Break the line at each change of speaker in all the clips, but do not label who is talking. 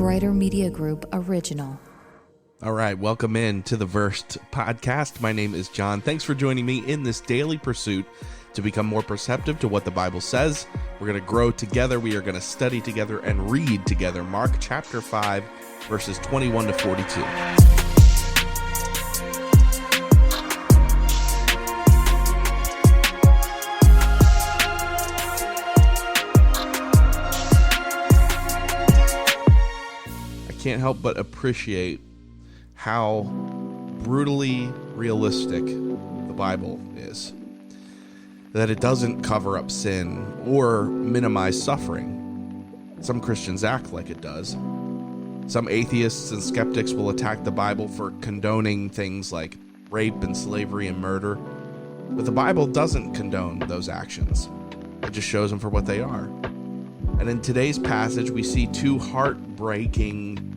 Writer Media Group original.
All right, welcome in to the Versed podcast. My name is John. Thanks for joining me in this daily pursuit to become more perceptive to what the Bible says. We're going to grow together. We are going to study together and read together Mark chapter 5, verses 21 to 42. Can't help but appreciate how brutally realistic the Bible is. That it doesn't cover up sin or minimize suffering. Some Christians act like it does. Some atheists and skeptics will attack the Bible for condoning things like rape and slavery and murder. But the Bible doesn't condone those actions. It just shows them for what they are. And in today's passage, we see two heartbreaking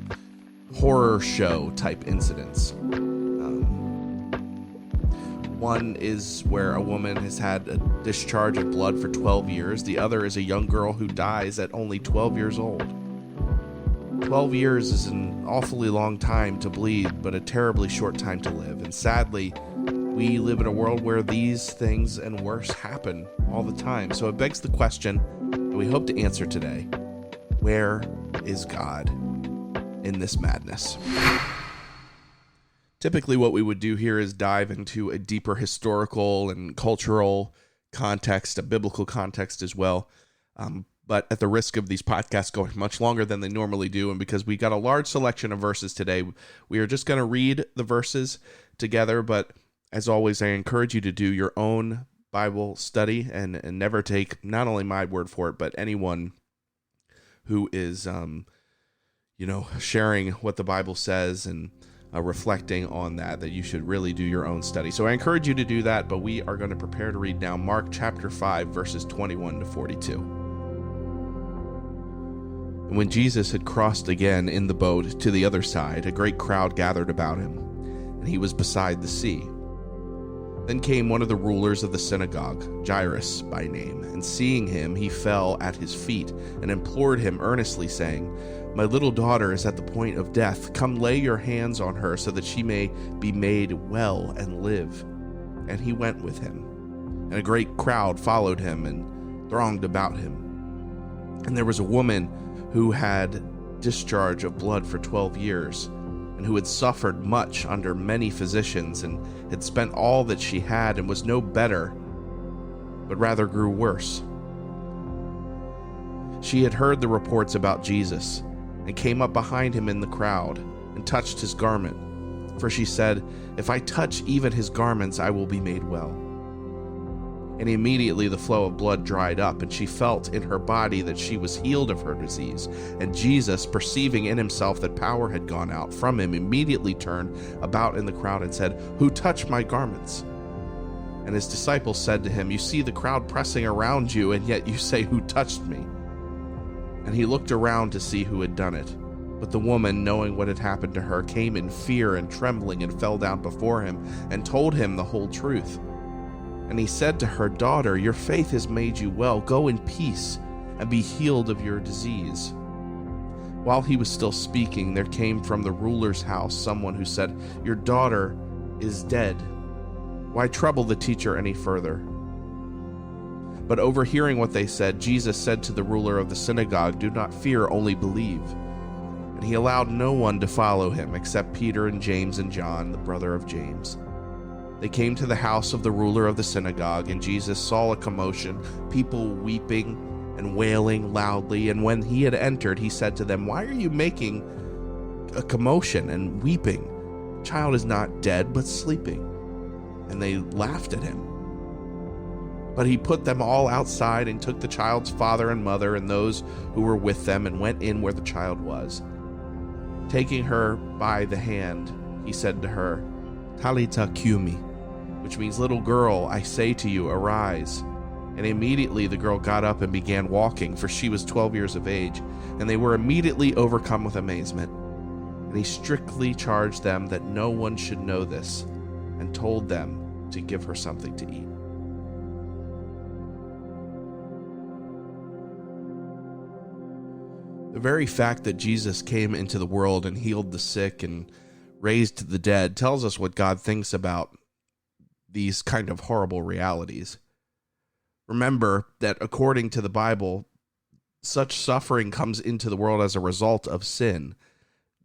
horror show type incidents. One is where a woman has had a discharge of blood for 12 years. The other is a young girl who dies at only 12 years old. 12 years is an awfully long time to bleed, but a terribly short time to live. And sadly, we live in a world where these things and worse happen all the time. So it begs the question that we hope to answer today: where is God in this madness? Typically what we would do here is dive into a deeper historical and cultural context, a biblical context as well. But at the risk of these podcasts going much longer than they normally do, and because we got a large selection of verses today, we are just going to read the verses together. But as always, I encourage you to do your own Bible study and never take not only my word for it, but anyone who is sharing what the Bible says and reflecting on that you should really do your own study. So I encourage you to do that, but we are going to prepare to read now Mark chapter 5, verses 21 to 42. And when Jesus had crossed again in the boat to the other side, a great crowd gathered about him, and he was beside the sea. Then came one of the rulers of the synagogue, Jairus by name, and seeing him, he fell at his feet and implored him earnestly, saying, "My little daughter is at the point of death. Come lay your hands on her so that she may be made well and live." And he went with him. And a great crowd followed him and thronged about him. And there was a woman who had discharge of blood for 12 years, and who had suffered much under many physicians, and had spent all that she had, and was no better, but rather grew worse. She had heard the reports about Jesus, and came up behind him in the crowd, and touched his garment. For she said, "If I touch even his garments, I will be made well." And immediately the flow of blood dried up, and she felt in her body that she was healed of her disease. And Jesus, perceiving in himself that power had gone out from him, immediately turned about in the crowd and said, "Who touched my garments?" And his disciples said to him, "You see the crowd pressing around you, and yet you say, 'Who touched me?'" And he looked around to see who had done it. But the woman, knowing what had happened to her, came in fear and trembling and fell down before him and told him the whole truth. And he said to her, "Daughter, your faith has made you well. Go in peace and be healed of your disease." While he was still speaking, there came from the ruler's house someone who said, "Your daughter is dead. Why trouble the teacher any further?" But overhearing what they said, Jesus said to the ruler of the synagogue, "Do not fear, only believe." And he allowed no one to follow him except Peter and James and John, the brother of James. They came to the house of the ruler of the synagogue, and Jesus saw a commotion, people weeping and wailing loudly. And when he had entered, he said to them, "Why are you making a commotion and weeping? The child is not dead, but sleeping." And they laughed at him. But he put them all outside and took the child's father and mother and those who were with them and went in where the child was. Taking her by the hand, he said to her, "Talitha cumi," which means, "Little girl, I say to you, arise." And immediately the girl got up and began walking, for she was 12 years of age. And they were immediately overcome with amazement. And he strictly charged them that no one should know this, and told them to give her something to eat. The very fact that Jesus came into the world and healed the sick and raised the dead tells us what God thinks about these kind of horrible realities. Remember that according to the Bible, such suffering comes into the world as a result of sin.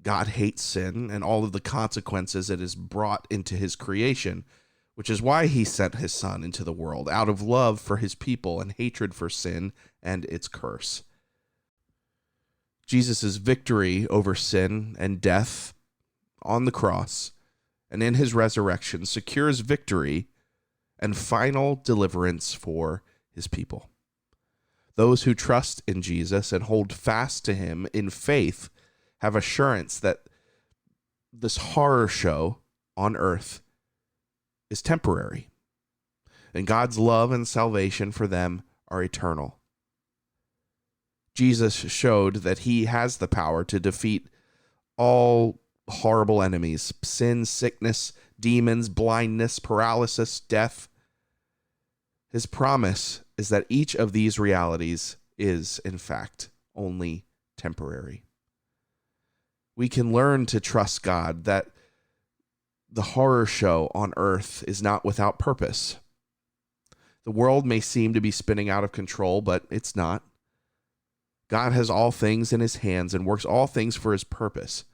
God hates sin and all of the consequences it has brought into his creation, which is why he sent his son into the world, out of love for his people and hatred for sin and its curse. Jesus' victory over sin and death on the cross and in his resurrection secures victory and final deliverance for his people. Those who trust in Jesus and hold fast to him in faith have assurance that this horror show on earth is temporary, and God's love and salvation for them are eternal. Jesus showed that he has the power to defeat all horrible enemies: sin, sickness, demons, blindness, paralysis, death. His promise is that each of these realities is, in fact, only temporary. We can learn to trust God that the horror show on earth is not without purpose. The world may seem to be spinning out of control, but it's not. God has all things in his hands and works all things for his purpose.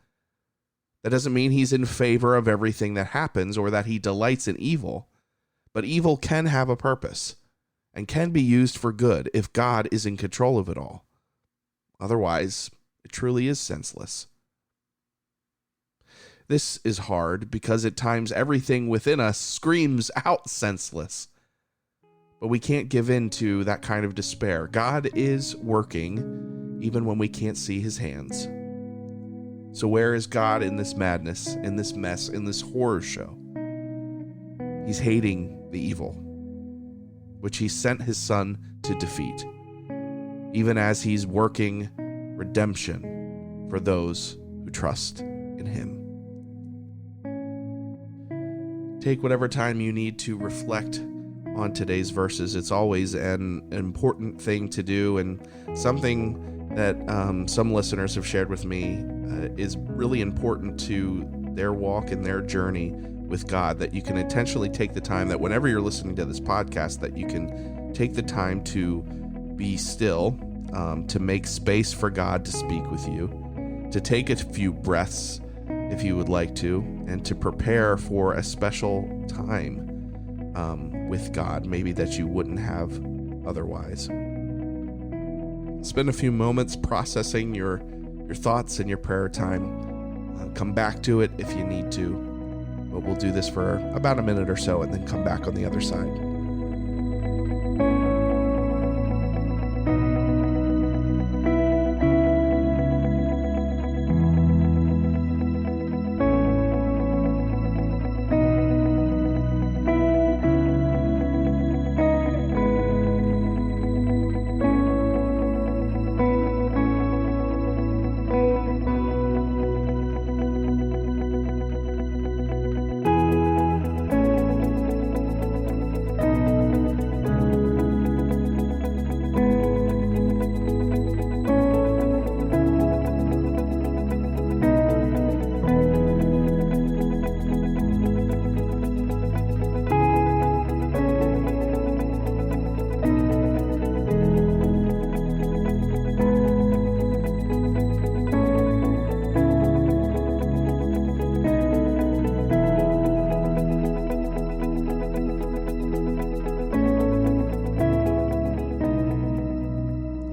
That doesn't mean he's in favor of everything that happens or that he delights in evil, but evil can have a purpose and can be used for good if God is in control of it all. Otherwise, it truly is senseless. This is hard because at times everything within us screams out senseless. But we can't give in to that kind of despair. God is working even when we can't see his hands. So where is God in this madness, in this mess, in this horror show? He's hating the evil, which he sent his son to defeat, even as he's working redemption for those who trust in him. Take whatever time you need to reflect on today's verses. It's always an important thing to do, and something that some listeners have shared with me is really important to their walk and their journey with God, that you can intentionally take the time, that whenever you're listening to this podcast, that you can take the time to be still, to make space for God to speak with you, to take a few breaths if you would like to, and to prepare for a special time with God, maybe that you wouldn't have otherwise. Spend a few moments processing your thoughts and your prayer time. Come back to it if you need to, but we'll do this for about a minute or so and then come back on the other side.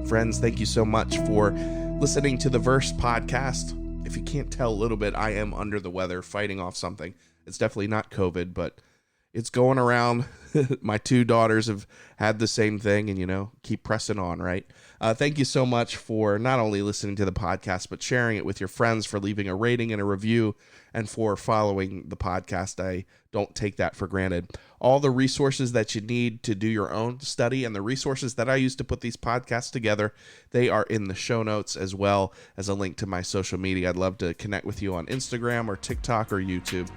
Friends, thank you so much for listening to the Verse podcast. If you can't tell a little bit, I am under the weather, fighting off something. It's definitely not COVID, but it's going around. My two daughters have had the same thing, and, keep pressing on, right? Thank you so much for not only listening to the podcast, but sharing it with your friends, for leaving a rating and a review, and for following the podcast. I don't take that for granted. All the resources that you need to do your own study and the resources that I use to put these podcasts together, they are in the show notes, as well as a link to my social media. I'd love to connect with you on Instagram or TikTok or YouTube.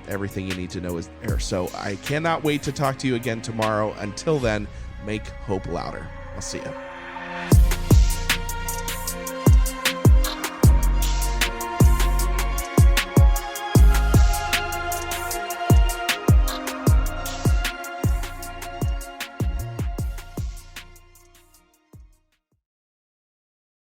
Everything you need to know is there. So I cannot wait to talk to you again tomorrow. Until then, make hope louder. I'll see you.